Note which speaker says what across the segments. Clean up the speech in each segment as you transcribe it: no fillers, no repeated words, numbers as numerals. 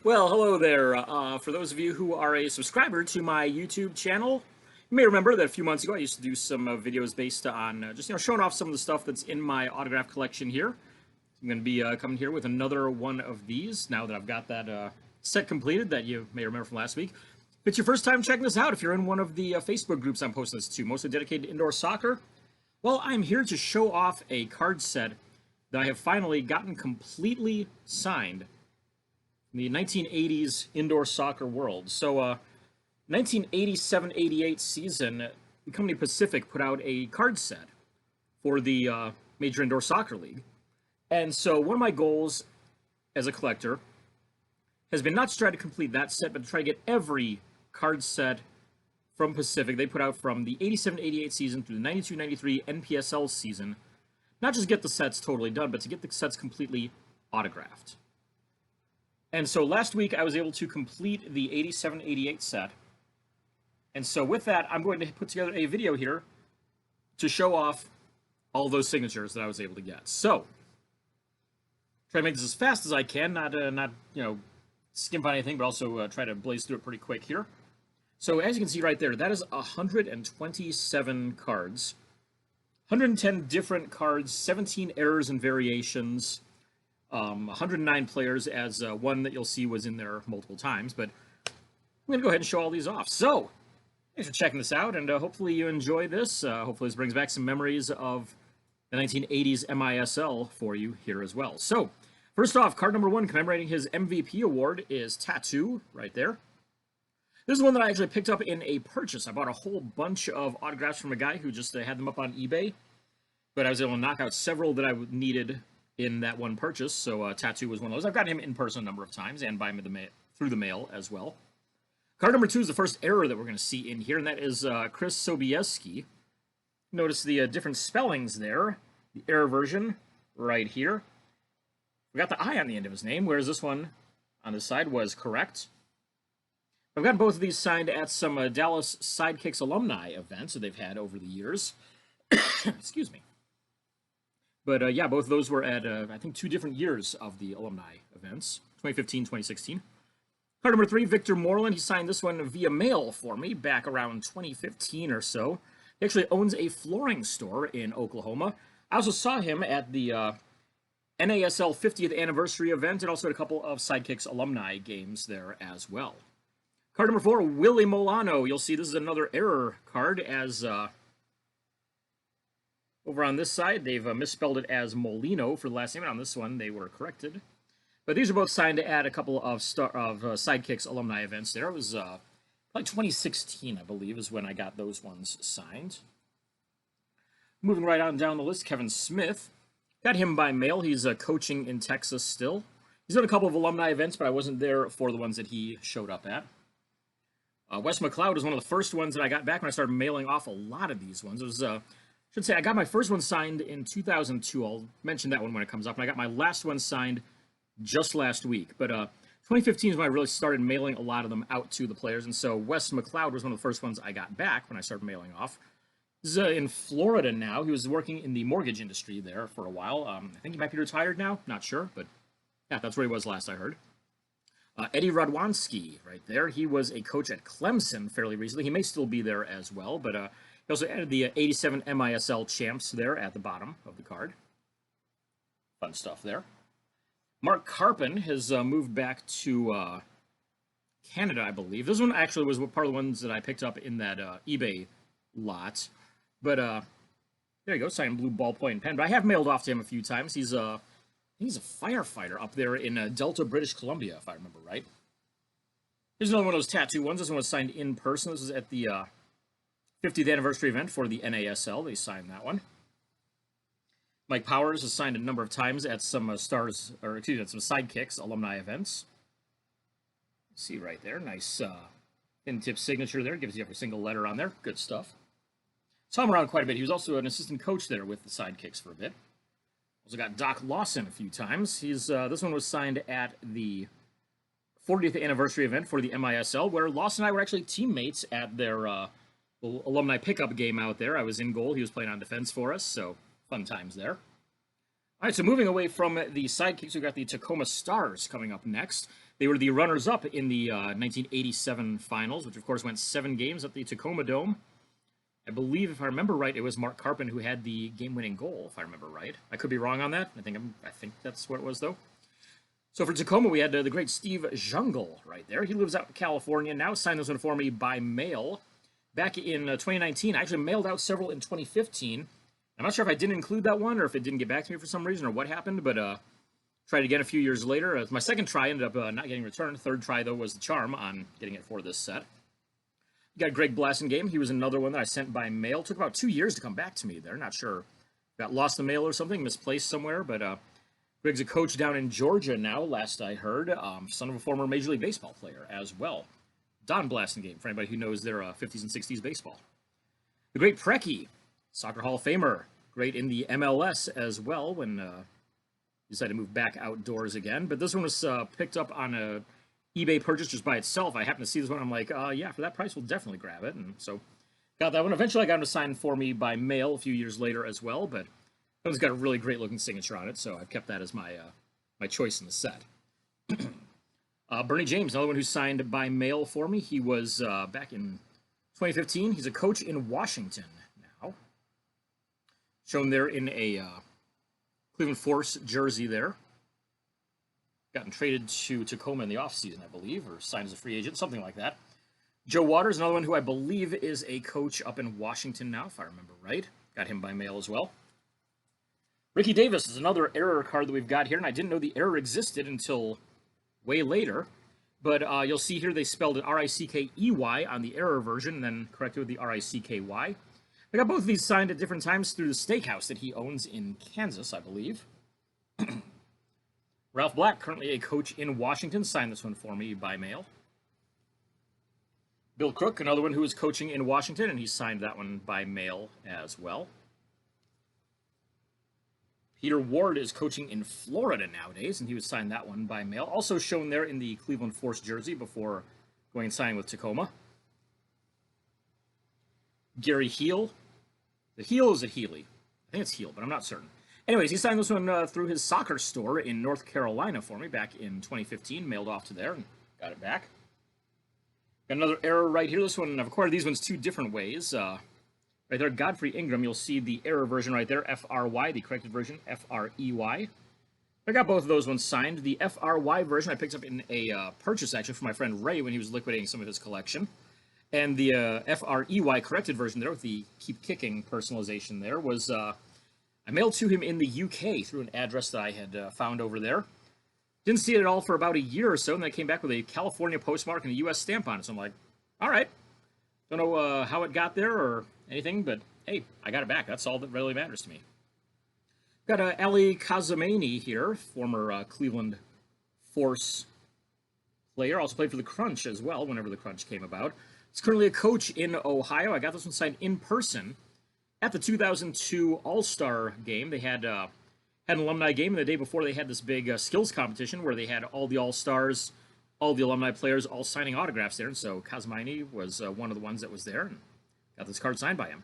Speaker 1: Well, hello there. For those of you who are a subscriber to my YouTube channel, you may remember that a few months ago I used to do some videos based on just showing off some of the stuff that's in my autograph collection here. I'm going to be coming here with another one of these now that I've got that set completed that you may remember from last week. If it's your first time checking this out, if you're in one of the Facebook groups I'm posting this to, mostly dedicated to indoor soccer, well, I'm here to show off a card set that I have finally gotten completely signed. The 1980s indoor soccer world. So, 1987-88 season, the company Pacific put out a card set for the Major Indoor Soccer League. And so one of my goals as a collector has been not to try to complete that set, but to try to get every card set from Pacific they put out from the 87-88 season through the 92-93 NPSL season. Not just get the sets totally done, but to get the sets completely autographed. And so last week I was able to complete the 87-88 set. And so with that, I'm going to put together a video here to show off all those signatures that I was able to get. So, try to make this as fast as I can, not skimp on anything, but also try to blaze through it pretty quick here. So as you can see right there, that is 127 cards. 110 different cards, 17 errors and variations. 109 players, as one that you'll see was in there multiple times, but I'm going to go ahead and show all these off. So, thanks for checking this out, and hopefully you enjoy this. Hopefully this brings back some memories of the 1980s MISL for you here as well. So, first off, card number one commemorating his MVP award is Tattoo, right there. This is one that I actually picked up in a purchase. I bought a whole bunch of autographs from a guy who just had them up on eBay, but I was able to knock out several that I needed in that one purchase, so Tattoo was one of those. I've gotten him in person a number of times, and by through the mail as well. Card number two is the first error that we're going to see in here, and that is Chris Sobieski. Notice the different spellings there. The error version right here. We got the I on the end of his name, whereas this one on this side was correct. I've got both of these signed at some Dallas Sidekicks alumni events that they've had over the years. Excuse me. But yeah, both of those were at, I think, 2 different years of the alumni events, 2015, 2016. Card number 3, Victor Moreland. He signed this one via mail for me back around 2015 or so. He actually owns a flooring store in Oklahoma. I also saw him at the NASL 50th anniversary event and also at a couple of Sidekicks alumni games there as well. Card number 4, Willy Milano. You'll see this is another error card as... over on this side, they've misspelled it as Molino for the last name, and on this one, they were corrected. But these are both signed at a couple of Sidekicks alumni events there. It was probably 2016, I believe, is when I got those ones signed. Moving right on down the list, Kevin Smith. Got him by mail. He's coaching in Texas still. He's done a couple of alumni events, but I wasn't there for the ones that he showed up at. Wes Mcleod was one of the first ones that I got back when I started mailing off a lot of these ones. It was... should say I got my first one signed in 2002. I'll mention that one when it comes up. And I got my last one signed just last week. But 2015 is when I really started mailing a lot of them out to the players. And so Wes Mcleod was one of the first ones I got back when I started mailing off. He's in Florida now. He was working in the mortgage industry there for a while. I think he might be retired now. Not sure. But yeah, that's where he was last I heard. Eddie Radwanski right there. He was a coach at Clemson fairly recently. He may still be there as well. But... he also added the 87 MISL champs there at the bottom of the card. Fun stuff there. Mark Carpin has moved back to Canada, I believe. This one actually was part of the ones that I picked up in that eBay lot. But there you go, signed blue ballpoint pen. But I have mailed off to him a few times. He's a firefighter up there in Delta, British Columbia, if I remember right. Here's another one of those tattoo ones. This one was signed in person. This is at the 50th anniversary event for the NASL. They signed that one. Mike Powers has signed a number of times at some at some Sidekicks alumni events. See right there, nice in-tip signature there. Gives you every single letter on there. Good stuff. Saw him around quite a bit. He was also an assistant coach there with the Sidekicks for a bit. Also got Doc Lawson a few times. He's this one was signed at the 40th anniversary event for the MISL, where Lawson and I were actually teammates at their alumni pickup game out there. I was in goal. He was playing on defense for us, so fun times there. All right, so moving away from the sidekicks, we've got the Tacoma Stars coming up next. They were the runners-up in the 1987 finals, which of course went 7 games at the Tacoma Dome. I believe, if I remember right, it was Mark Carpin who had the game-winning goal, if I remember right. I could be wrong on that. I think that's what it was, though. So for Tacoma, we had the great Steve Jungle right there. He lives out in California now, signed this one for me by mail. Back in 2019, I actually mailed out several in 2015. I'm not sure if I didn't include that one or if it didn't get back to me for some reason or what happened, but tried again a few years later. My second try ended up not getting returned. Third try, though, was the charm on getting it for this set. Got Greg Blassingame. He was another one that I sent by mail. Took about 2 years to come back to me there. Not sure. Got lost in the mail or something, misplaced somewhere, but Greg's a coach down in Georgia now, last I heard. Son of a former Major League Baseball player as well. Don Blassingame, for anybody who knows their 50s and 60s baseball. The great Preki, Soccer Hall of Famer, great in the MLS as well when he decided to move back outdoors again. But this one was picked up on a eBay purchase just by itself. I happened to see this one. I'm like, yeah, for that price, we'll definitely grab it. And so got that one. Eventually, I got him to sign for me by mail a few years later as well. But that one's got a really great looking signature on it, so I've kept that as my my choice in the set. Bernie James, another one who signed by mail for me. He was back in 2015. He's a coach in Washington now. Shown there in a Cleveland Force jersey there. Gotten traded to Tacoma in the offseason, I believe, or signed as a free agent, something like that. Joe Waters, another one who I believe is a coach up in Washington now, if I remember right. Got him by mail as well. Ricky Davis is another error card that we've got here, and I didn't know the error existed until way later. But you'll see here they spelled it R-I-C-K-E-Y on the error version, and then corrected with the R-I-C-K-Y. I got both of these signed at different times through the steakhouse that he owns in Kansas, I believe. Ralph Black, currently a coach in Washington, signed this one for me by mail. Bill Crook, another one who is coaching in Washington, and he signed that one by mail as well. Peter Ward is coaching in Florida nowadays, and he would sign that one by mail. Also shown there in the Cleveland Force jersey before going and signing with Tacoma. Gary Heel. The Heel is a Healy. I think it's Heel, but I'm not certain. Anyways, he signed this one through his soccer store in North Carolina for me back in 2015. Mailed off to there and got it back. Got another error right here. This one, I've acquired these ones 2 different ways. Right there, Godfrey Ingram, you'll see the error version right there, F-R-Y, the corrected version, F-R-E-Y. I got both of those ones signed. The F-R-Y version I picked up in a purchase, actually, from my friend Ray when he was liquidating some of his collection. And the F-R-E-Y corrected version there with the Keep Kicking personalization there was, I mailed to him in the UK through an address that I had found over there. Didn't see it at all for about a year or so, and then I came back with a California postmark and a U.S. stamp on it. So I'm like, all right. Don't know how it got there or anything, but hey, I got it back. That's all that really matters to me. Got Ellie Cosmani here, former Cleveland Force player. Also played for the Crunch as well, whenever the Crunch came about. He's currently a coach in Ohio. I got this one signed in person at the 2002 All-Star game. They had an alumni game, and the day before they had this big skills competition where they had all the All-Stars, all the alumni players all signing autographs there. And so Cosmani was one of the ones that was there and got this card signed by him.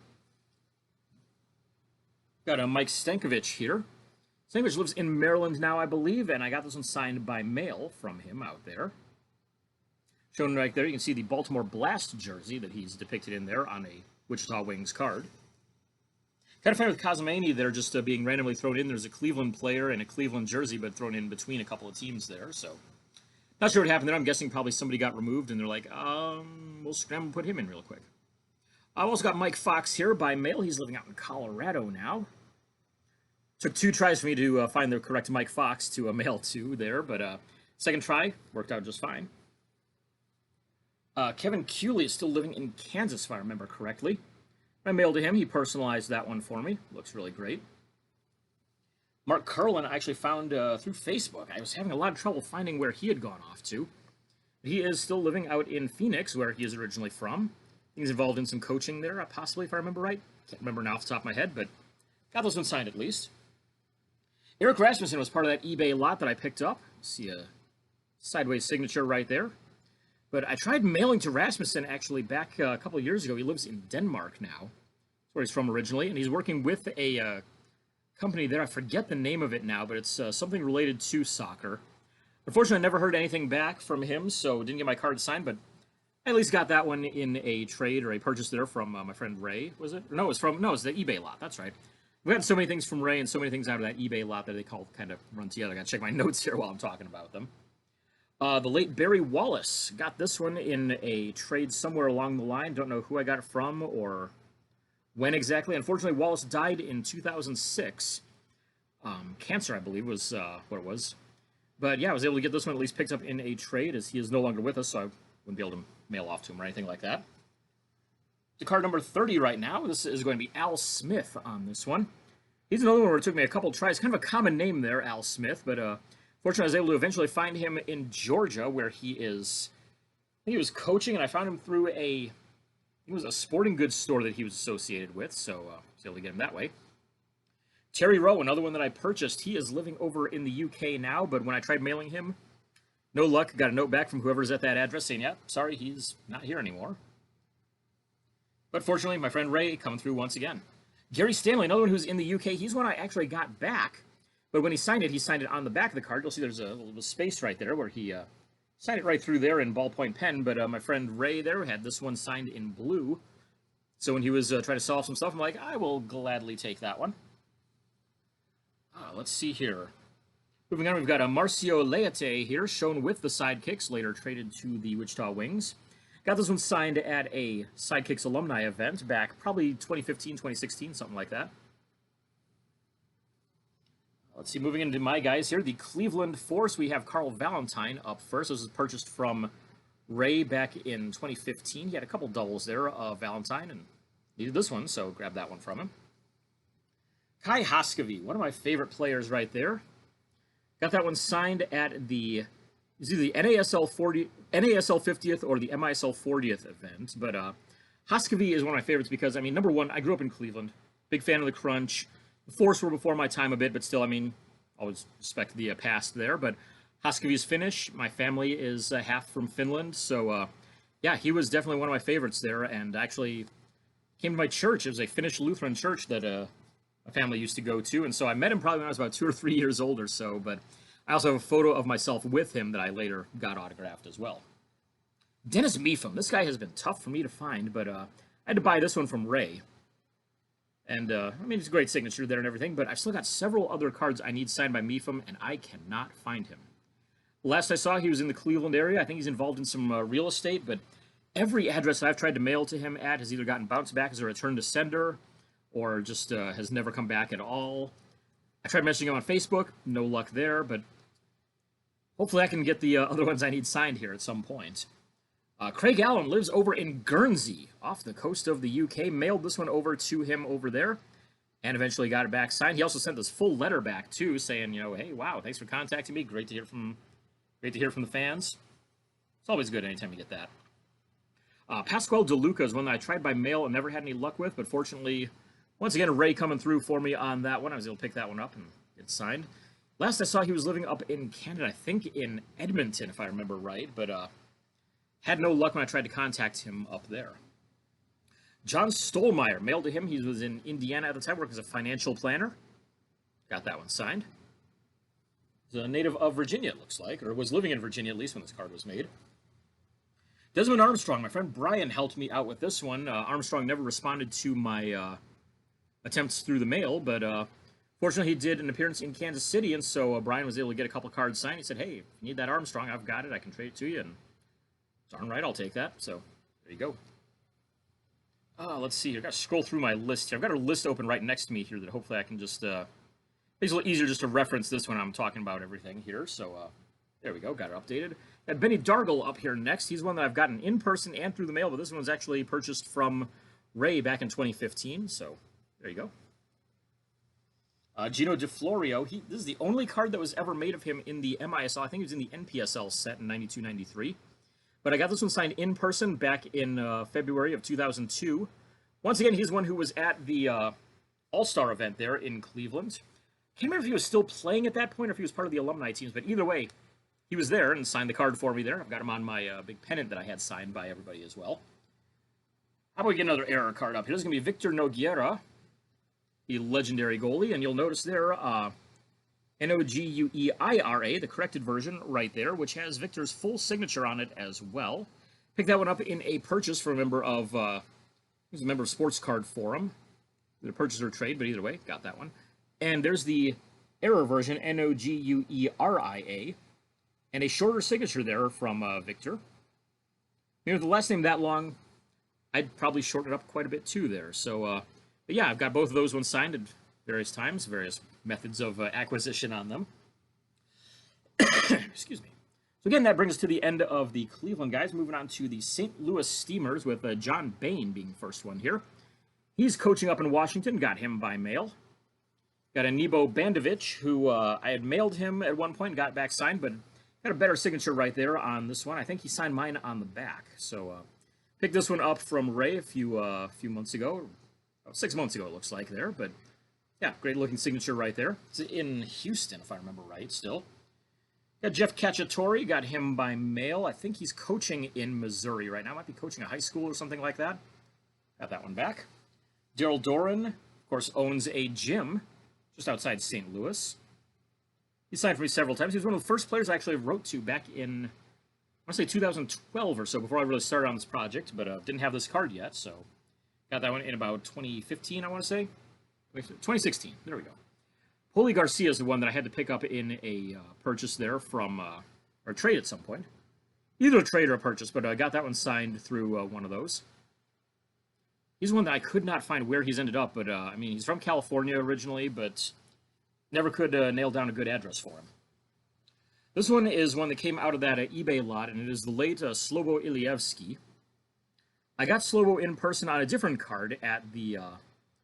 Speaker 1: Got a Mike Stankovic here. Stankovic lives in Maryland now, I believe, and I got this one signed by mail from him out there. Shown right there, you can see the Baltimore Blast jersey that he's depicted in there on a Wichita Wings card. Kind of funny with Cosmani there, just being randomly thrown in. There's a Cleveland player and a Cleveland jersey, but thrown in between a couple of teams there, so not sure what happened there. I'm guessing probably somebody got removed, and they're like, we'll scramble and put him in real quick. I've also got Mike Fox here by mail. He's living out in Colorado now. Took 2 tries for me to find the correct Mike Fox to mail to there, but second try worked out just fine. Kevin Cooley is still living in Kansas, if I remember correctly. I mailed to him. He personalized that one for me. Looks really great. Mark Curlin I actually found through Facebook. I was having a lot of trouble finding where he had gone off to. He is still living out in Phoenix, where he is originally from. He's involved in some coaching there, possibly, if I remember right. Can't remember now off the top of my head, but got those ones signed at least. Eric Rasmussen was part of that eBay lot that I picked up. See a sideways signature right there. But I tried mailing to Rasmussen, actually, back a couple of years ago. He lives in Denmark now. That's where he's from originally, and he's working with a company there. I forget the name of it now, but it's something related to soccer. Unfortunately, I never heard anything back from him, so didn't get my card signed, but I at least got that one in a trade or a purchase there from my friend Ray, was it? No, it's the eBay lot, that's right. We had so many things from Ray and so many things out of that eBay lot that they kind of run together. I gotta check my notes here while I'm talking about them. The late Barry Wallace, got this one in a trade somewhere along the line. Don't know who I got it from or when exactly. Unfortunately, Wallace died in 2006. Cancer, I believe, was what it was. But yeah, I was able to get this one at least picked up in a trade, as he is no longer with us, so I wouldn't be able to mail off to him or anything like that. To card number 30 right now. This is going to be Al Smith on this one. He's another one where it took me a couple tries. Kind of a common name there, Al Smith, but fortunately I was able to eventually find him in Georgia, where he is. I think he was coaching, and I found him through it was a sporting goods store that he was associated with, so I was able to get him that way. Terry Rowe, another one that I purchased. He is living over in the UK now, but when I tried mailing him, no luck. Got a note back from whoever's at that address saying, yeah, sorry, he's not here anymore. But fortunately, my friend Ray coming through once again. Gary Stanley, another one who's in the UK. He's one I actually got back, but when he signed it on the back of the card. You'll see there's a little space right there where he signed it right through there in ballpoint pen, but my friend Ray there had this one signed in blue. So when he was trying to solve some stuff, I'm like, I will gladly take that one. Let's see here. Moving on, we've got a Marcio Leite here, shown with the Sidekicks, later traded to the Wichita Wings. Got this one signed at a Sidekicks alumni event back probably 2015, 2016, something like that. Let's see, moving into my guys here. The Cleveland Force, we have Carl Valentine up first. This was purchased from Ray back in 2015. He had a couple doubles there of Valentine and needed this one, so grab that one from him. Kai Haskavi, one of my favorite players right there. Got that one signed at the either the NASL 50th or the MISL 40th event. But Haskavi is one of my favorites because, I mean, number one, I grew up in Cleveland. Big fan of the Crunch. The Force were before my time a bit, but still, I mean, always respect the past there. But Haskavi's Finnish. My family is half from Finland. So, yeah, he was definitely one of my favorites there. And actually came to my church. It was a Finnish Lutheran church that my family used to go to, and so I met him probably when I was about 2 or 3 years old or so, but I also have a photo of myself with him that I later got autographed as well. Dennis Mifam. This guy has been tough for me to find, but I had to buy this one from Ray. And, I mean, it's a great signature there and everything, but I've still got several other cards I need signed by Mifam, and I cannot find him. Last I saw, he was in the Cleveland area. I think he's involved in some real estate, but every address that I've tried to mail to him at has either gotten bounced back as a return to sender, or just has never come back at all. I tried messaging him on Facebook, no luck there, but hopefully I can get the other ones I need signed here at some point. Craig Allen lives over in Guernsey, off the coast of the UK. Mailed this one over to him over there, and eventually got it back signed. He also sent this full letter back, too, saying, you know, hey, wow, thanks for contacting me. Great to hear from the fans. It's always good anytime you get that. Pascual DeLuca is one that I tried by mail and never had any luck with, but fortunately, once again, Ray coming through for me on that one. I was able to pick that one up and get signed. Last I saw, he was living up in Canada, I think in Edmonton, if I remember right, but had no luck when I tried to contact him up there. John Stolmeyer, mailed to him. He was in Indiana at the time, working as a financial planner. Got that one signed. He's a native of Virginia, it looks like, or was living in Virginia at least when this card was made. Desmond Armstrong, my friend Brian helped me out with this one. Armstrong never responded to my attempts through the mail, but fortunately he did an appearance in Kansas City, and so Brian was able to get a couple cards signed. He said, hey, if you need that Armstrong, I've got it. I can trade it to you, and darn right, I'll take that. So there you go. Let's see. I've got to scroll through my list here. I've got a list open right next to me here that hopefully I can just makes it a little easier just to reference this when I'm talking about everything here. So there we go. Got it updated. Got Benny Dargle up here next. He's one that I've gotten in person and through the mail, but this one's actually purchased from Ray back in 2015. So there you go. Gino Diflorio. This is the only card that was ever made of him in the MISL. I think he was in the NPSL set in 92-93. But I got this one signed in person back in February of 2002. Once again, he's one who was at the All-Star event there in Cleveland. Can't remember if he was still playing at that point or if he was part of the alumni teams, but either way, he was there and signed the card for me there. I've got him on my big pennant that I had signed by everybody as well. How about we get another error card up here? This is going to be Victor Nogueira. the legendary goalie. And you'll notice there, Nogueira, the corrected version right there, which has Victor's full signature on it as well. Picked that one up in a purchase from a member of, he was a member of Sports Card Forum. The purchase or trade, but either way, got that one. And there's the error version, Nogueira, and a shorter signature there from Victor. You know, the last name that long, I'd probably shorten it up quite a bit too there. So, but yeah, I've got both of those ones signed at various times, various methods of acquisition on them. Excuse me. So again, that brings us to the end of the Cleveland guys. Moving on to the St. Louis Steamers with John Bain being the first one here. He's coaching up in Washington. Got him by mail. Got a Nebo Bandovich, who I had mailed him at one point and got back signed, but got a better signature right there on this one. I think he signed mine on the back. So picked this one up from Ray a few months ago. 6 months ago, it looks like there. But yeah, great looking signature right there. It's in Houston, if I remember right, still. Got Jeff Cacciatore, got him by mail. I think he's coaching in Missouri right now. Might be coaching a high school or something like that. Got that one back. Daryl Doran, of course, owns a gym just outside St. Louis. He signed for me several times. He was one of the first players I actually wrote to back in, I want to say 2012 or so, before I really started on this project, but didn't have this card yet, so got that one in about 2015, I want to say. 2016, there we go. Holy Garcia is the one that I had to pick up in a purchase there from, or trade at some point. Either a trade or a purchase, but I got that one signed through one of those. He's one that I could not find where he's ended up, but I mean, he's from California originally, but never could nail down a good address for him. This one is one that came out of that eBay lot, and it is the late Slobo Ilievsky. I got Slobo in person on a different card at the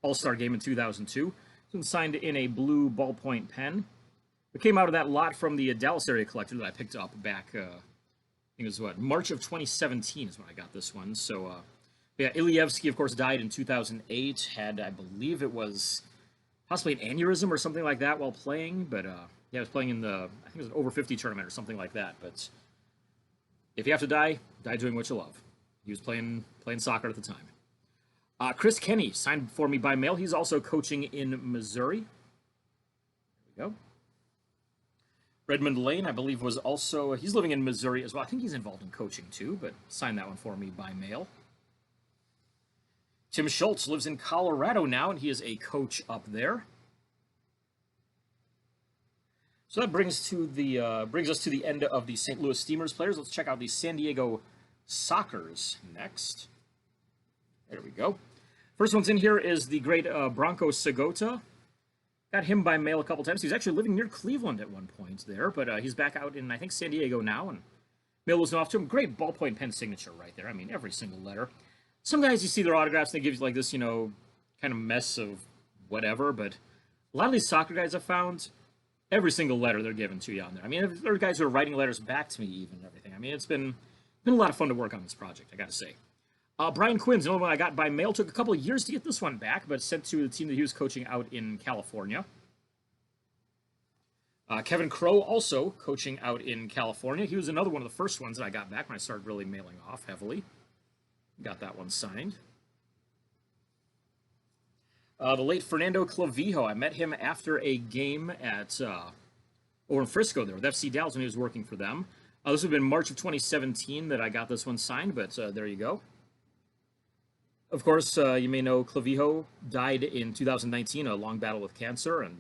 Speaker 1: All-Star game in 2002. It's been signed in a blue ballpoint pen. It came out of that lot from the Dallas area collector that I picked up back, I think it was what, March of 2017 is when I got this one. So, yeah, Ilievsky, of course, died in 2008. Had, I believe it was possibly an aneurysm or something like that while playing. But, yeah, he was playing in the, I think it was an over 50 tournament or something like that. But if you have to die, die doing what you love. He was playing soccer at the time. Chris Kenny signed for me by mail. He's also coaching in Missouri. There we go. Redmond Lane, I believe, was also, he's living in Missouri as well. I think he's involved in coaching too, but signed that one for me by mail. Tim Schultz lives in Colorado now, and he is a coach up there. So that brings us to the end of the St. Louis Steamers players. Let's check out the San Diego Sockers next. There we go. First one's in here is the great Branko Segota. Got him by mail a couple times. He was actually living near Cleveland at one point there, but he's back out in, I think, San Diego now, and mail was off to him. Great ballpoint pen signature right there. I mean, every single letter. Some guys, you see their autographs, and they give you like this, you know, kind of mess of whatever, but a lot of these soccer guys I've found, every single letter they're giving to you on there. I mean, there are guys who are writing letters back to me even and everything. I mean, it's been a lot of fun to work on this project, I gotta say. Brian Quinn's the only one I got by mail. Took a couple of years to get this one back, but sent to the team that he was coaching out in California. Kevin Crowe also coaching out in California. He was another one of the first ones that I got back when I started really mailing off heavily. Got that one signed. The late Fernando Clavijo. I met him after a game at over in Frisco there with FC Dallas when he was working for them. This would have been March of 2017 that I got this one signed, but there you go. Of course, you may know Clavijo died in 2019, a long battle with cancer, and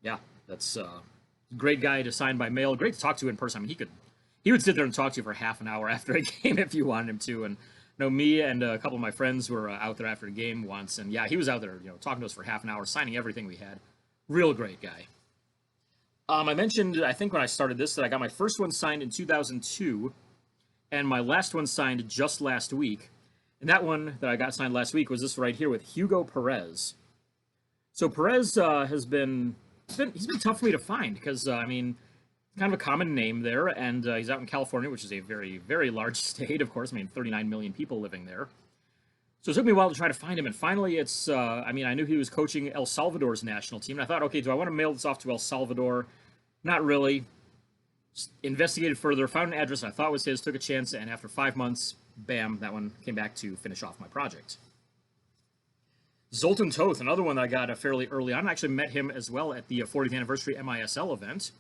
Speaker 1: yeah, that's a great guy to sign by mail. Great to talk to in person. I mean, he would sit there and talk to you for half an hour after a game if you wanted him to. And you know, me and a couple of my friends were out there after a game once, and yeah, he was out there, you know, talking to us for half an hour, signing everything we had. Real great guy. I mentioned, I think when I started this, that I got my first one signed in 2002, and my last one signed just last week. And that one that I got signed last week was this right here with Hugo Perez. So Perez he's been tough for me to find because, I mean, kind of a common name there, and he's out in California, which is a very, very large state, of course. I mean, 39 million people living there. So it took me a while to try to find him, and finally it's, I mean, I knew he was coaching El Salvador's national team, and I thought, okay, do I want to mail this off to El Salvador? Not really. Just investigated further, found an address I thought was his, took a chance, and after 5 months, bam, that one came back to finish off my project. Zoltan Toth, another one that I got fairly early on. I actually met him as well at the 40th anniversary MISL event.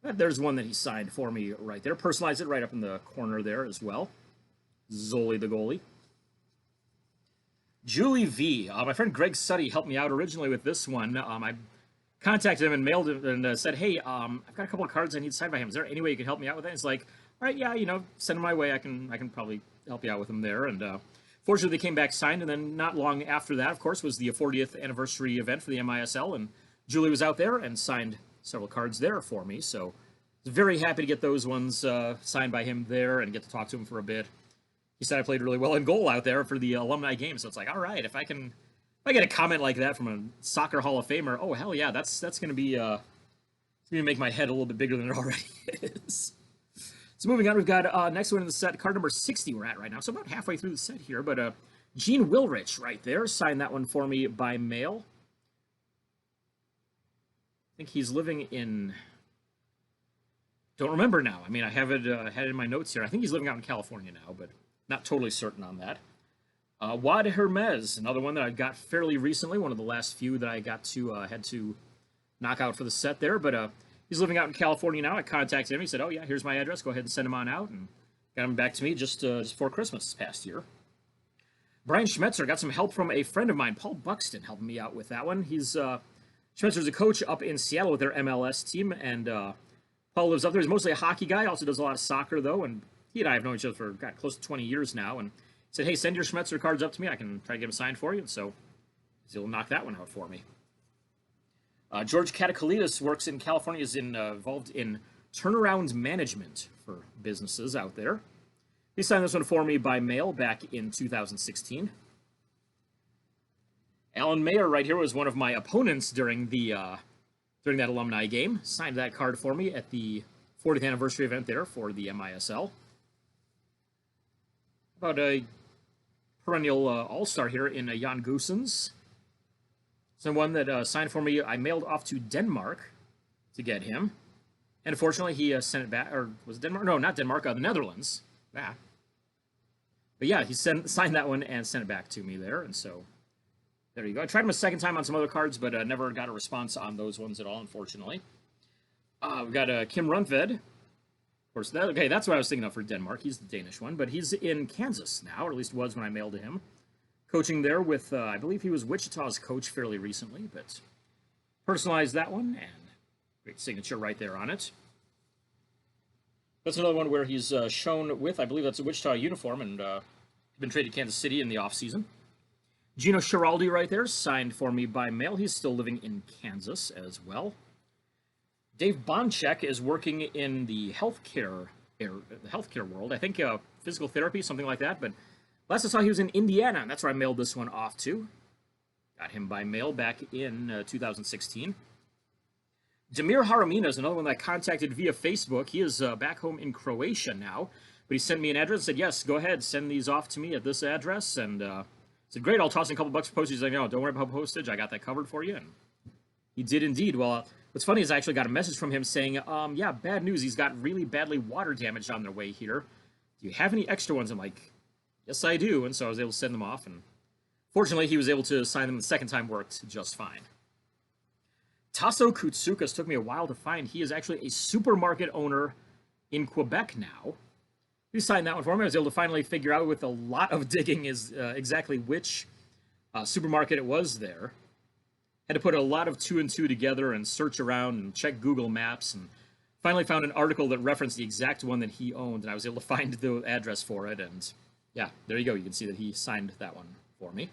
Speaker 1: There's one that he signed for me right there. Personalized it right up in the corner there as well. Zoli the goalie. Julie V. My friend Greg Suddy helped me out originally with this one. I contacted him and mailed him and said, hey, I've got a couple of cards I need signed by him. Is there any way you can help me out with that? He's like, all right, yeah, send them my way. I can probably help you out with them there. And fortunately, they came back signed. And then not long after that, of course, was the 40th anniversary event for the MISL. And Julie was out there and signed several cards there for me. So I was very happy to get those ones signed by him there and get to talk to him for a bit. He said I played really well in goal out there for the alumni game. So it's like, all right, if I get a comment like that from a soccer Hall of Famer, oh hell yeah, that's gonna be it's gonna make my head a little bit bigger than it already is. So moving on, we've got next one in the set, card number 60 we're at right now. So about halfway through the set here, but Gene Wilrich right there signed that one for me by mail. I think he's living in, don't remember now. I mean, I have it had it in my notes here. I think he's living out in California now, but not totally certain on that. Wad Hermes, another one that I got fairly recently, one of the last few that I got to had to knock out for the set there, but he's living out in California now. I contacted him. He said, oh yeah, here's my address. Go ahead and send him on out, and got him back to me just before Christmas this past year. Brian Schmetzer got some help from a friend of mine, Paul Buxton, helping me out with that one. He's Schmetzer's a coach up in Seattle with their MLS team, and Paul lives up there. He's mostly a hockey guy, also does a lot of soccer, though, and he and I have known each other for, close to 20 years now, and he said, hey, send your Schmetzer cards up to me. I can try to get them signed for you, and so he'll knock that one out for me. George Katakalides works in California, is involved in turnaround management for businesses out there. He signed this one for me by mail back in 2016. Alan Mayer right here was one of my opponents during that alumni game. Signed that card for me at the 40th anniversary event there for the MISL. About a perennial all-star here in Jan Goossens. Someone that signed for me, I mailed off to Denmark to get him. And unfortunately, he sent it back, or was it Denmark? No, not Denmark, the Netherlands. Yeah. But yeah, he signed that one and sent it back to me there, and so there you go. I tried him a second time on some other cards, but never got a response on those ones at all, unfortunately. We've got Kim Rundved. Of course, that's what I was thinking of for Denmark. He's the Danish one, but he's in Kansas now, or at least was when I mailed to him. Coaching there with, I believe he was Wichita's coach fairly recently, but personalized that one, and great signature right there on it. That's another one where he's shown with, I believe that's a Wichita uniform, and been traded to Kansas City in the offseason. Gino Schiraldi right there, signed for me by mail. He's still living in Kansas as well. Dave Bonchek is working in the healthcare world. I think physical therapy, something like that, but last I saw he was in Indiana, and that's where I mailed this one off to. Got him by mail back in 2016. Jamir Haramin is another one that I contacted via Facebook. He is back home in Croatia now, but he sent me an address and said, yes, go ahead, send these off to me at this address, and said, great, I'll toss in a couple bucks for postage. He's like, no, don't worry about postage, I got that covered for you, and he did indeed. Well, what's funny is I actually got a message from him saying, yeah, bad news, he's got really badly water damaged on their way here. Do you have any extra ones? I'm like, yes, I do, and so I was able to send them off, and fortunately, he was able to sign them the second time, worked just fine. Tasso Kutsukas took me a while to find. He is actually a supermarket owner in Quebec now. He signed that one for me. I was able to finally figure out with a lot of digging is exactly which supermarket it was there. Had to put a lot of 2 and 2 together and search around and check Google Maps, and finally found an article that referenced the exact one that he owned, and I was able to find the address for it, and yeah, there you go. You can see that he signed that one for me.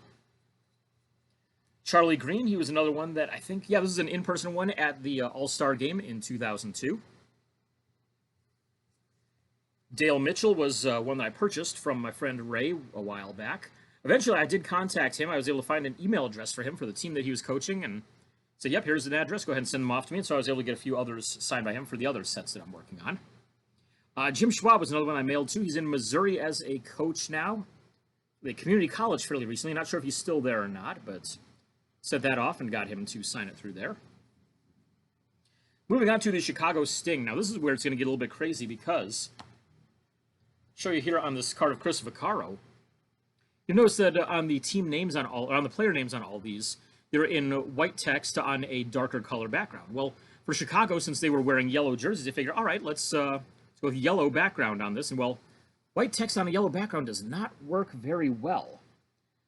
Speaker 1: Charlie Green, he was another one that I think, yeah, this is an in-person one at the All-Star game in 2002. Dale Mitchell was one that I purchased from my friend Ray a while back. Eventually, I did contact him. I was able to find an email address for him for the team that he was coaching, and said, yep, here's an address. Go ahead and send them off to me. And so I was able to get a few others signed by him for the other sets that I'm working on. Jim Schwab was another one I mailed to. He's in Missouri as a coach now. The community college fairly recently. Not sure if he's still there or not, but set that off and got him to sign it through there. Moving on to the Chicago Sting. Now, this is where it's going to get a little bit crazy because I'll show you here on this card of Chris Vaccaro. You notice that on the team names on the player names on all these, they're in white text on a darker color background. Well, for Chicago, since they were wearing yellow jerseys, they figured, all right, let's go with yellow background on this. And well, white text on a yellow background does not work very well.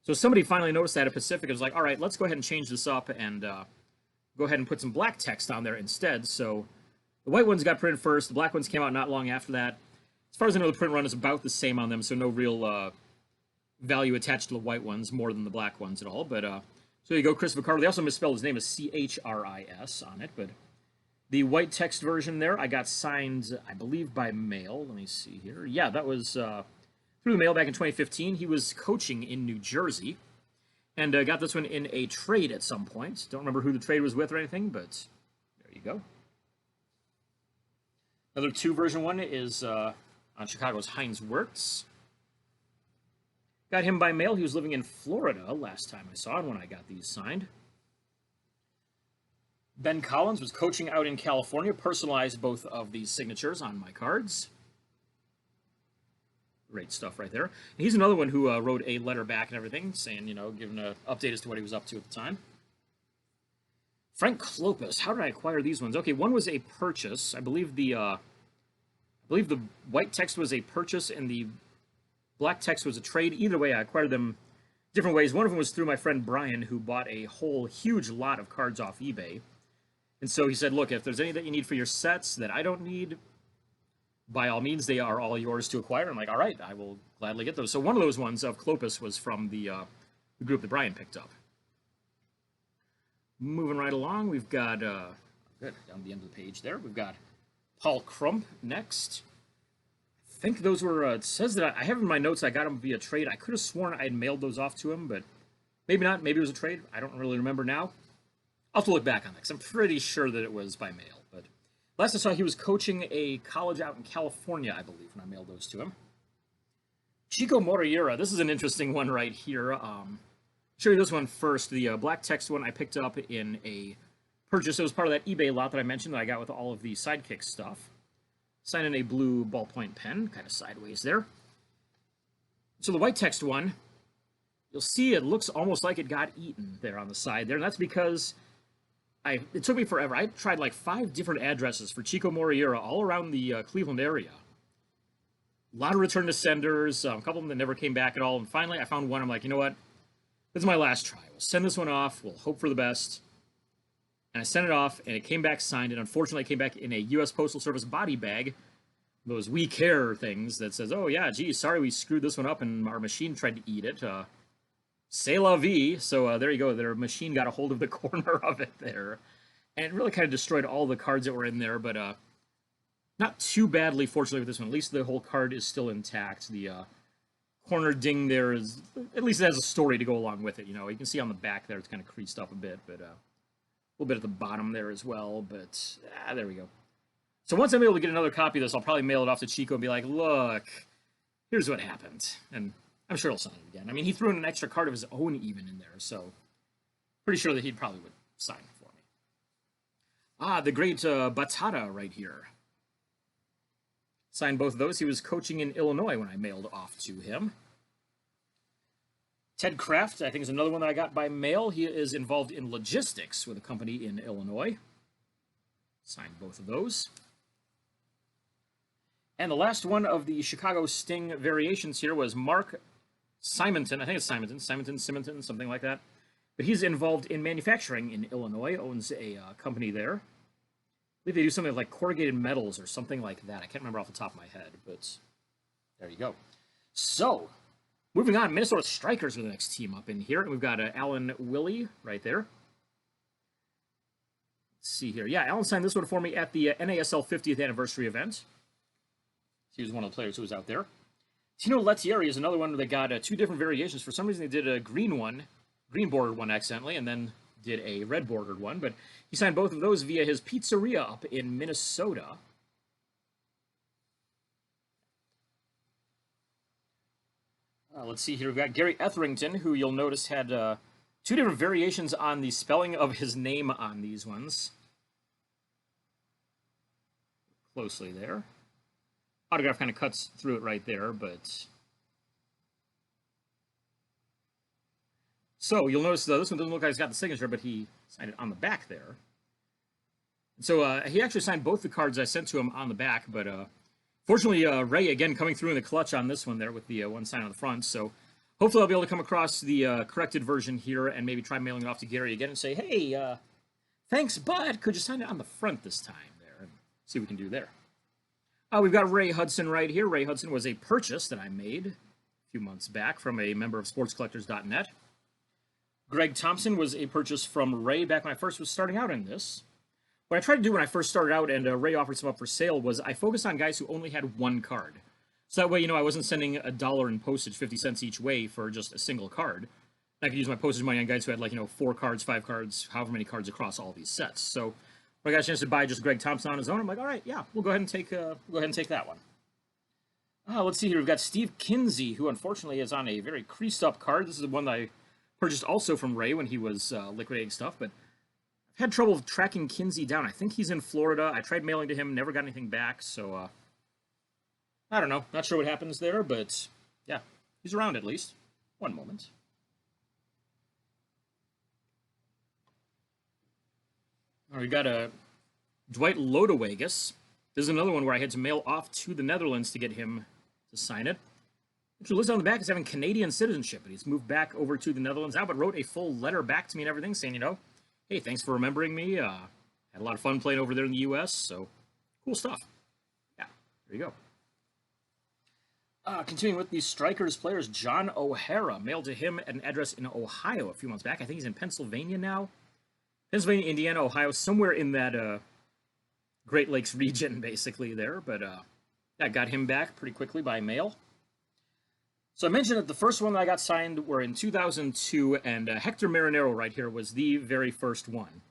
Speaker 1: So somebody finally noticed that at Pacific. It was like, all right, let's go ahead and change this up and go ahead and put some black text on there instead. So the white ones got printed first. The black ones came out not long after that. As far as I know, the print run is about the same on them, so no real value attached to the white ones more than the black ones at all. But so there you go, Chris Vicardo. They also misspelled his name as C-H-R-I-S on it. But the white text version there, I got signed, I believe, by mail. Let me see here. Yeah, that was through the mail back in 2015. He was coaching in New Jersey and got this one in a trade at some point. Don't remember who the trade was with or anything, but there you go. Another 2 version one is on Chicago's Heinz Wirtz. Got him by mail. He was living in Florida last time I saw him when I got these signed. Ben Collins was coaching out in California. Personalized both of these signatures on my cards. Great stuff right there. And he's another one who wrote a letter back and everything, saying, you know, giving an update as to what he was up to at the time. Frank Klopas. How did I acquire these ones? Okay, one was a purchase. I believe the white text was a purchase and the black text was a trade. Either way, I acquired them different ways. One of them was through my friend Brian, who bought a whole huge lot of cards off eBay. And so he said, look, if there's any that you need for your sets that I don't need, by all means, they are all yours to acquire. I'm like, all right, I will gladly get those. So one of those ones of Klopas was from the group that Brian picked up. Moving right along, we've got, good, down the end of the page there, we've got Paul Crump next. I think those were, it says that I have in my notes I got them via trade. I could have sworn I had mailed those off to him, but maybe not. Maybe it was a trade. I don't really remember now. I'll have to look back on that because I'm pretty sure that it was by mail. But last I saw, he was coaching a college out in California, I believe, when I mailed those to him. Chico Moreira. This is an interesting one right here. Show you this one first. The black text one I picked up in a purchase. It was part of that eBay lot that I mentioned that I got with all of the Sidekick stuff. Signed in a blue ballpoint pen, kind of sideways there. So the white text one, you'll see it looks almost like it got eaten there on the side there. And that's because it took me forever. I tried like 5 different addresses for Chico Moreira all around the Cleveland area. A lot of return to senders, a couple of them that never came back at all. And finally, I found one. I'm like, you know what? This is my last try. We'll send this one off. We'll hope for the best. And I sent it off, and it came back signed, and unfortunately it came back in a U.S. Postal Service body bag, those We Care things that says, oh, yeah, gee, sorry we screwed this one up, and our machine tried to eat it. C'est la vie. So there you go. Their machine got a hold of the corner of it there. And it really kind of destroyed all the cards that were in there, but not too badly, fortunately, with this one. At least the whole card is still intact. The corner ding there is, at least it has a story to go along with it. You know, you can see on the back there it's kind of creased up a bit, but a little bit at the bottom there as well, but there we go. So once I'm able to get another copy of this, I'll probably mail it off to Chico and be like, look, here's what happened. And I'm sure he'll sign it again. I mean, he threw in an extra card of his own even in there, so pretty sure that he probably would sign it for me. Ah, the great Batata right here. Signed both of those. He was coaching in Illinois when I mailed off to him. Ted Kraft, I think, is another one that I got by mail. He is involved in logistics with a company in Illinois. Signed both of those. And the last one of the Chicago Sting variations here was Mark Simonton. I think it's Simonton, something like that. But he's involved in manufacturing in Illinois, owns a company there. I believe they do something like corrugated metals or something like that. I can't remember off the top of my head, but there you go. So, moving on, Minnesota Strikers are the next team up in here. And we've got Alan Willy right there. Let's see here. Yeah, Alan signed this one for me at the NASL 50th anniversary event. He was one of the players who was out there. Tino Lettieri is another one that got 2 different variations. For some reason, they did a green bordered one accidentally, and then did a red bordered one. But he signed both of those via his pizzeria up in Minnesota. Let's see here. We've got Gary Etherington, who you'll notice had 2 different variations on the spelling of his name on these ones. Closely there. Autograph kind of cuts through it right there, but So you'll notice this one doesn't look like it's got the signature, but he signed it on the back there. So he actually signed both the cards I sent to him on the back, but fortunately, Ray, again, coming through in the clutch on this one there with the one sign on the front. So hopefully I'll be able to come across the corrected version here and maybe try mailing it off to Gary again and say, hey, thanks, but could you sign it on the front this time there and see what we can do there. We've got Ray Hudson right here. Ray Hudson was a purchase that I made a few months back from a member of sportscollectors.net. Greg Thompson was a purchase from Ray back when I first was starting out in this. What I tried to do when I first started out and Ray offered some up for sale was I focused on guys who only had one card. So that way, I wasn't sending $1 in postage, 50 cents each way for just a single card. I could use my postage money on guys who had 4 cards, 5 cards, however many cards across all these sets. So when I got a chance to buy just Greg Thompson on his own, I'm like, all right, yeah, we'll go ahead and take that one. Let's see here. We've got Steve Kinsey, who unfortunately is on a very creased up card. This is the one that I purchased also from Ray when he was liquidating stuff, but I've had trouble tracking Kinsey down. I think he's in Florida. I tried mailing to him, never got anything back, so I don't know. Not sure what happens there, but yeah, he's around at least. One moment. We got a Dwight Lodawegus. This is another one where I had to mail off to the Netherlands to get him to sign it. Actually, listed on the back is having Canadian citizenship, but he's moved back over to the Netherlands now, but wrote a full letter back to me and everything saying, hey, thanks for remembering me. Had a lot of fun playing over there in the U.S., so cool stuff. Yeah, there you go. Continuing with the Strikers players, John O'Hara, mailed to him at an address in Ohio a few months back. I think he's in Pennsylvania now. Pennsylvania, Indiana, Ohio, somewhere in that Great Lakes region, basically, there. But I got him back pretty quickly by mail. So I mentioned that the first one that I got signed were in 2002, and Hector Marinaro right here was the very first one.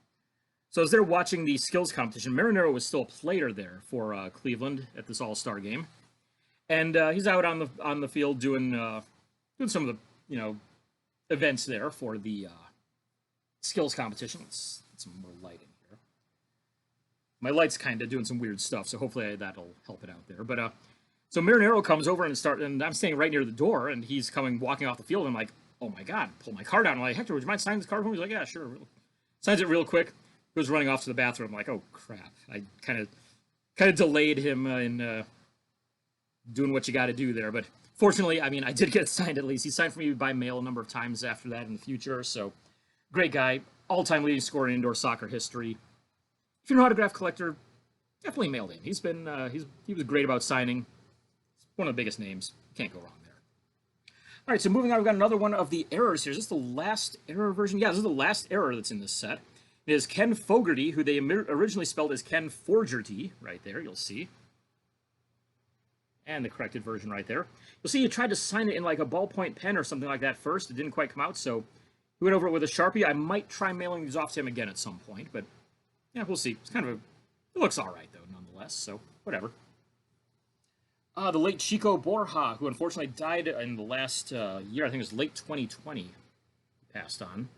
Speaker 1: So as they're watching the skills competition, Marinaro was still a player there for Cleveland at this All-Star game. And he's out on the field doing some of the, events there for the skills competition. Let's get some more light in here. My light's kind of doing some weird stuff, so hopefully that'll help it out there. But so Marinaro comes over and I'm standing right near the door, and he's walking off the field. And I'm like, oh my god! Pull my card out. I'm like, Hector, would you mind signing this card for me? He's like, yeah, sure. Signs it real quick. Goes running off to the bathroom. I'm like, oh crap! I kind of delayed him in doing what you got to do there. But fortunately, I mean, I did get it signed at least. He signed for me by mail a number of times after that in the future. So. Great guy, all-time leading scorer in indoor soccer history. If you're an autograph collector, definitely mailed in. He was great about signing. He's one of the biggest names. Can't go wrong there. All right, so moving on, we've got another one of the errors here. Is this the last error version? Yeah, this is the last error that's in this set. It is Ken Fogarty, who they originally spelled as Ken Forgerty, right there, you'll see. And the corrected version right there. You'll see he tried to sign it in like a ballpoint pen or something like that first. It didn't quite come out, so he went over it with a Sharpie. I might try mailing these off to him again at some point, but yeah, we'll see. It's kind of it looks all right, though, nonetheless, so whatever. The late Chico Borja, who unfortunately died in the last year, I think it was late 2020, passed on.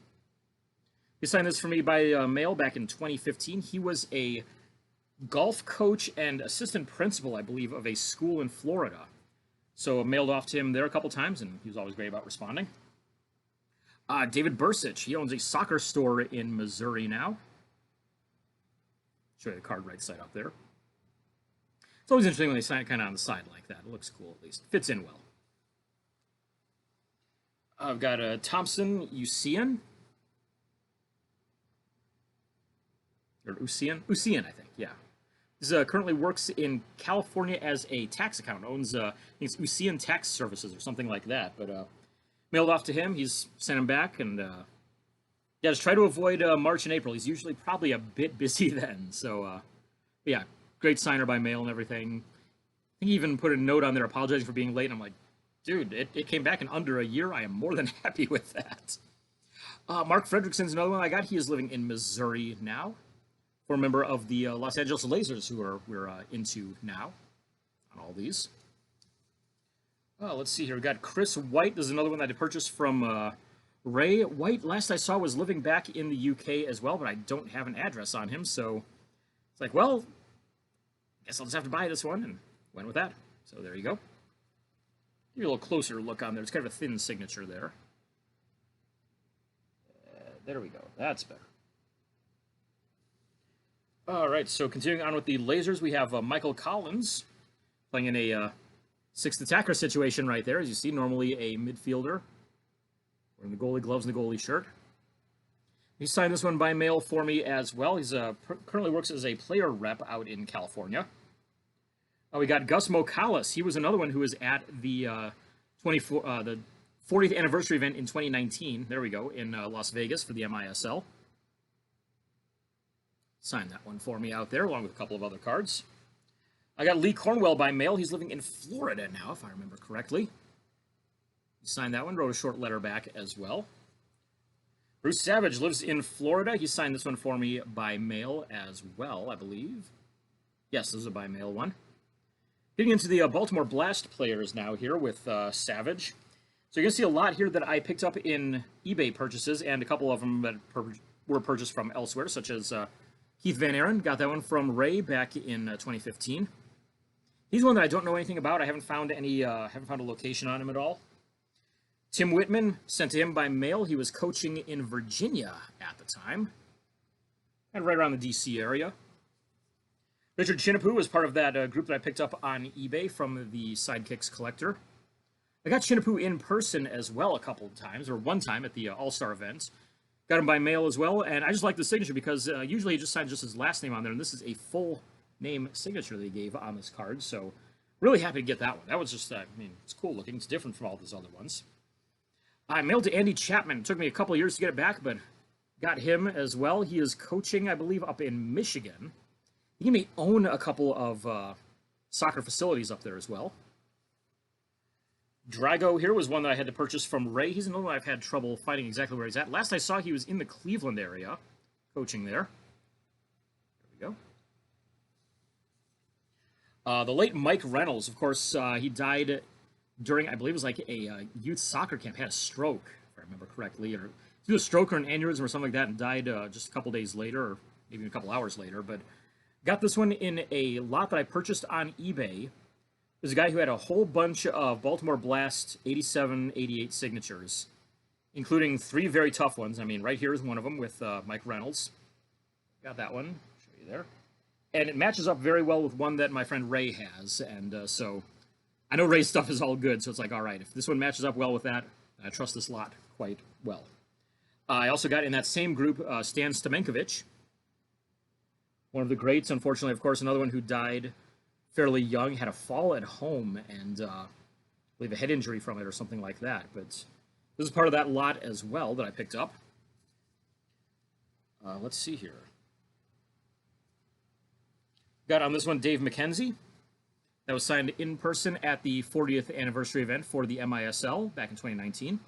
Speaker 1: He signed this for me by mail back in 2015. He was a golf coach and assistant principal, I believe, of a school in Florida. So I mailed off to him there a couple times, and he was always great about responding. David Bursich, he owns a soccer store in Missouri now. Show you the card right side up there. It's always interesting when they sign it kind of on the side like that. It looks cool, at least. Fits in well. I've got Thompson Usian. Or Usian? Usian, I think, yeah. He currently works in California as a tax accountant. Owns, I think it's Usian Tax Services or something like that. But mailed off to him. He's sent him back. And yeah, just try to avoid March and April. He's usually probably a bit busy then. So, yeah, great signer by mail and everything. I think he even put a note on there apologizing for being late. And I'm like, dude, it came back in under a year. I am more than happy with that. Mark Fredrickson's another one I got. He is living in Missouri now. For a member of the Los Angeles Lasers, who we're into now on all these. Let's see here. We got Chris White. This is another one that I purchased from Ray. White, last I saw, was living back in the UK as well, but I don't have an address on him. So it's like, well, I guess I'll just have to buy this one, and went with that. So there you go. Give you a little closer look on there. It's kind of a thin signature there. There we go. That's better. All right, so continuing on with the lasers, we have Michael Collins playing in a sixth attacker situation right there. As you see, normally a midfielder wearing the goalie gloves and the goalie shirt. He signed this one by mail for me as well. He's currently works as a player rep out in California. We got Gus Mocalis. He was another one who was at the 40th anniversary event in 2019. There we go, in Las Vegas for the MISL. Signed that one for me out there, along with a couple of other cards. I got Lee Cornwell by mail. He's living in Florida now, if I remember correctly. He signed that one, wrote a short letter back as well. Bruce Savage lives in Florida. He signed this one for me by mail as well, I believe. Yes, this is a by mail one. Getting into the Baltimore Blast players now here with Savage. So you're going to see a lot here that I picked up in eBay purchases, and a couple of them that were purchased from elsewhere, such as Keith Van Aaron. Got that one from Ray back in 2015. He's one that I don't know anything about. I haven't found a location on him at all. Tim Whitman, sent to him by mail. He was coaching in Virginia at the time, and right around the DC area. Richard Chinapoo was part of that group that I picked up on eBay from the Sidekicks collector. I got Chinapoo in person as well a couple of times, or one time at the All-Star event. Got him by mail as well, and I just like the signature because usually he just signs just his last name on there, and this is a full name signature that he gave on this card, so really happy to get that one. That was just, I mean, it's cool looking. It's different from all those other ones. I mailed to Andy Chapman. It took me a couple of years to get it back, but got him as well. He is coaching, I believe, up in Michigan. He may own a couple of soccer facilities up there as well. Drago here was one that I had to purchase from Ray. He's another one I've had trouble finding exactly where he's at. Last I saw, he was in the Cleveland area, coaching there. There we go. The late Mike Reynolds, of course, he died during, I believe it was like a youth soccer camp. Had a stroke, if I remember correctly, or either a stroke or an aneurysm or something like that, and died just a couple days later, or maybe a couple hours later. But got this one in a lot that I purchased on eBay. There's a guy who had a whole bunch of Baltimore Blast 87, 88 signatures, including 3 very tough ones. I mean, right here is one of them with Mike Reynolds. Got that one. Show you there. And it matches up very well with one that my friend Ray has, and so I know Ray's stuff is all good, so it's like, all right, if this one matches up well with that, I trust this lot quite well. I also got in that same group Stan Stamenkovic, one of the greats. Unfortunately, of course, another one who died fairly young, had a fall at home, and I believe a head injury from it or something like that. But this is part of that lot as well that I picked up. Let's see here. Got on this one Dave McKenzie. That was signed in person at the 40th anniversary event for the MISL back in 2019.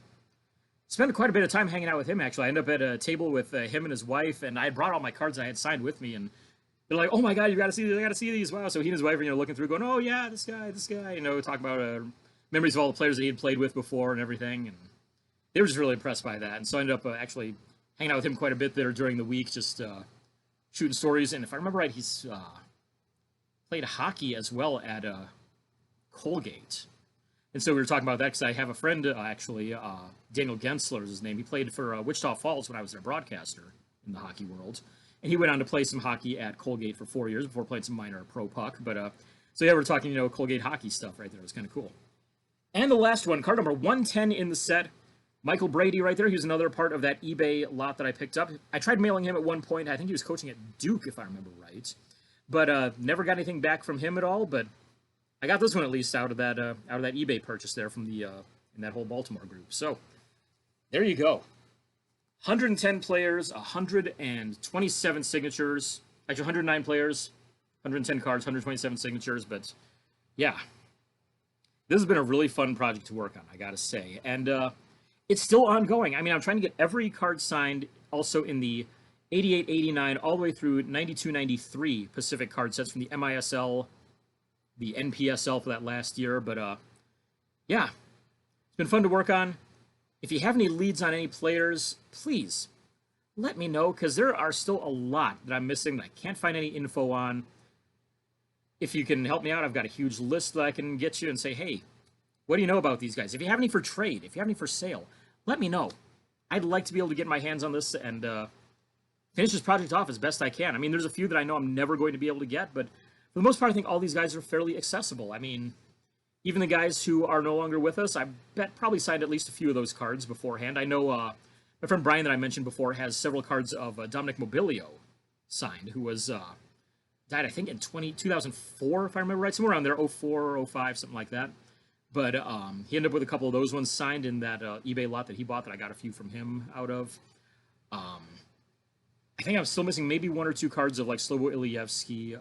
Speaker 1: Spent quite a bit of time hanging out with him, actually. I ended up at a table with him and his wife, and I had brought all my cards I had signed with me, and they're like, oh my God, you got to see these, I got to see these. Wow. So he and his wife are, looking through going, oh yeah, this guy, talk about memories of all the players that he had played with before and everything. And they were just really impressed by that. And so I ended up actually hanging out with him quite a bit there during the week, just shooting stories. And if I remember right, he's played hockey as well at Colgate. And so we were talking about that because I have a friend, actually, Daniel Gensler is his name. He played for Wichita Falls when I was their broadcaster in the hockey world. And he went on to play some hockey at Colgate for 4 years before playing some minor pro puck. But so yeah, we're talking, Colgate hockey stuff right there. It was kind of cool. And the last one, card number 110 in the set, Michael Brady right there. He was another part of that eBay lot that I picked up. I tried mailing him at one point. I think he was coaching at Duke, if I remember right. But never got anything back from him at all. But I got this one at least out of that eBay purchase there from the in that whole Baltimore group. So there you go. 110 players, 127 signatures. Actually, 109 players, 110 cards, 127 signatures. But yeah, this has been a really fun project to work on, I gotta say. And it's still ongoing. I mean, I'm trying to get every card signed also in the 88, 89, all the way through 92, 93 Pacific card sets from the MISL, the NPSL for that last year. But yeah, it's been fun to work on. If you have any leads on any players, please let me know, because there are still a lot that I'm missing that I can't find any info on. If you can help me out, I've got a huge list that I can get you and say, hey, what do you know about these guys? If you have any for trade, if you have any for sale, let me know. I'd like to be able to get my hands on this and finish this project off as best I can. I mean, there's a few that I know I'm never going to be able to get, but for the most part, I think all these guys are fairly accessible. I mean, even the guys who are no longer with us, I bet probably signed at least a few of those cards beforehand. I know my friend Brian that I mentioned before has several cards of Dominic Mobilio signed, who was died, I think, in 2004, if I remember right, somewhere around there, 04 or 05, something like that. But he ended up with a couple of those ones signed in that eBay lot that he bought that I got a few from him out of. I think I'm still missing maybe one or two cards of like Slobo Ilievsky.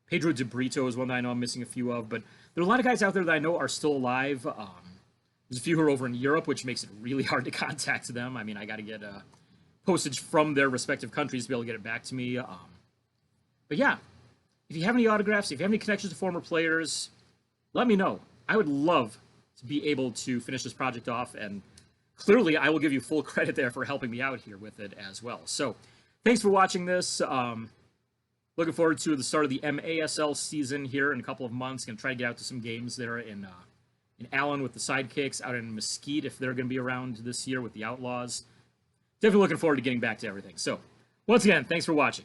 Speaker 1: Pedro De Brito is one that I know I'm missing a few of, but there are a lot of guys out there that I know are still alive. There's a few who are over in Europe, which makes it really hard to contact them. I mean, I got to get postage from their respective countries to be able to get it back to me. But yeah, if you have any autographs, if you have any connections to former players, let me know. I would love to be able to finish this project off, and clearly I will give you full credit there for helping me out here with it as well. So thanks for watching this. Looking forward to the start of the MASL season here in a couple of months. Going to try to get out to some games there in Allen with the Sidekicks, out in Mesquite if they're going to be around this year with the Outlaws. Definitely looking forward to getting back to everything. So once again, thanks for watching.